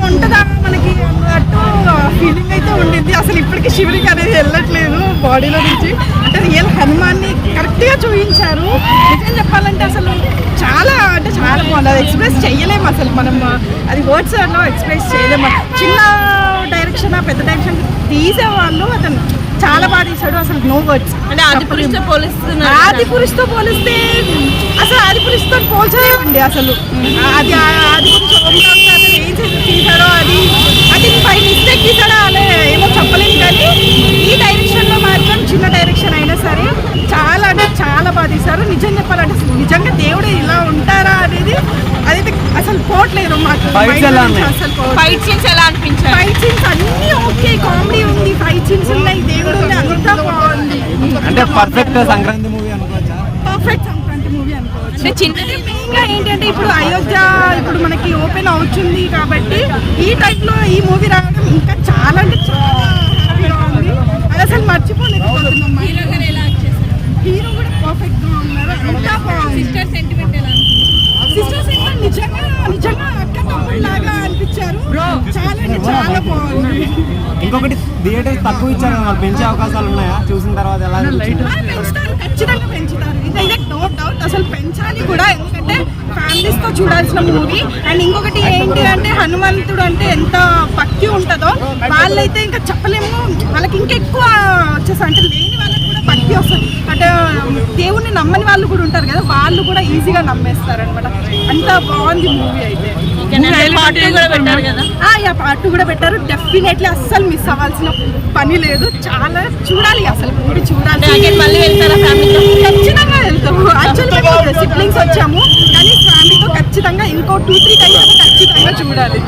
ఉంటుందా మనకి అన్నట్టు ఫీలింగ్ అయితే ఉండింది. అసలు ఇప్పటికీ శివుడికి అనేది వెళ్ళట్లేదు బాడీలో నుంచి. అంటే రియల్ హనుమాన్ని కరెక్ట్గా చూపించారు. నిజం చెప్పాలంటే అసలు చాలా అంటే చాలా బాగుంది. అది ఎక్స్ప్రెస్ చేయలేము అసలు మనం, అది వర్డ్స్లో ఎక్స్ప్రెస్ చేయలేము. చిన్న డైరెక్షన్ పెద్ద డైరెక్షన్ తీసేవాళ్ళు అతను చాలా బాగా తీసాడు. అసలు నో వర్డ్స్. అంటే ఆదిపురుషుతో పోలిస్తే అసలు ఆదిపురుషుతో పోల్చలేమండి అసలు. అది ఆదిపురుషు అతను ఏం చేసి తీసాడో అది పై మిస్టేక్ తీసాడో అలా ఏమో చెప్పలేము. కానీ ఈ డైరెక్షన్లో మాత్రం చిన్న డైరెక్షన్ అయినా సరే చాలా అంటే చాలా బాగా తీశారు. నిజం చెప్పాలంటే నిజంగా దేవుడు ఇలా ఉంటారా అనేది అదైతే అసలు పోవట్లేదు మాకు. ఫైట్ సీన్స్ ఎలా అనిపించాయి? ఫైట్ సీన్స్ అన్నీ ఓకే, కామెడీ ఉంది, ఫైట్ సీన్స్ ఉన్నాయి, దేవుడు ఉంది, అంతా బాగుంది. అంటే పర్ఫెక్ట్ సంక్రాంతి మూవీ అనుకోవచ్చా? పర్ఫెక్ట్ సంక్రాంతి మూవీ అనుకోవచ్చు. అంటే చిన్నది మెయిన్గా ఏంటంటే ఇప్పుడు అయోధ్య ఇప్పుడు మనకి ఓపెన్ అవుతుంది కాబట్టి ఈ టైప్లో ఈ మూవీ రావడం ఇంకా చాలా అంటే చాలా హ్యాపీగా ఉంది. అది అసలు మర్చిపోలేకపోతున్నాం. హీరో కూడా పర్ఫెక్ట్ గా ఉన్నారు, అంతా బాగుంది. సిస్టర్ సెంటిమెంట్ ఎలా సిస్టర్స్ నిజంగా నిజంగా అక్క తమ్ముడు లాగా అనిపించారు. చాలా అంటే చాలా బాగుంది. ఇంకొకటి థియేటర్ తక్కువ ఇచ్చారు, పెంచే అవకాశాలు ఉన్నాయా? చూసిన తర్వాత ఎలా పెంచుతారు, ఖచ్చితంగా పెంచుతారు. ఇదైతే నో డౌట్. అసలు పెంచాలి కూడా, ఎందుకంటే ఫ్యామిలీస్ తో చూడాల్సిన మూవీ. అండ్ ఇంకొకటి ఏంటి అంటే హనుమంతుడు అంటే ఎంత భక్తి ఉంటుందో వాళ్ళైతే ఇంకా చెప్పలేము. వాళ్ళకి ఇంకా ఎక్కువ వచ్చేసి అంటే లేని వాళ్ళకి కూడా భక్తి వస్తుంది. అంటే దేవుణ్ణి నమ్మని వాళ్ళు కూడా ఉంటారు కదా, వాళ్ళు కూడా ఈజీగా నమ్మేస్తారు అనమాట. అంత బాగుంది మూవీ అయితే. పార్ట్ కూడా పెట్టారు. డెఫినెట్లీ అస్సలు మిస్ అవ్వాల్సిన పని లేదు. చాలా చూడాలి అసలు మూవీ చూడాలి. మళ్ళీ వెళ్తారా ఫ్యామిలీతో? ఖచ్చితంగా వెళ్తాము. యాక్చువల్లీ సిబ్లింగ్స్ వచ్చాము కానీ ఫ్యామిలీతో ఖచ్చితంగా ఇంకో 2-3 టైమ్స్ ఖచ్చితంగా చూడాలి.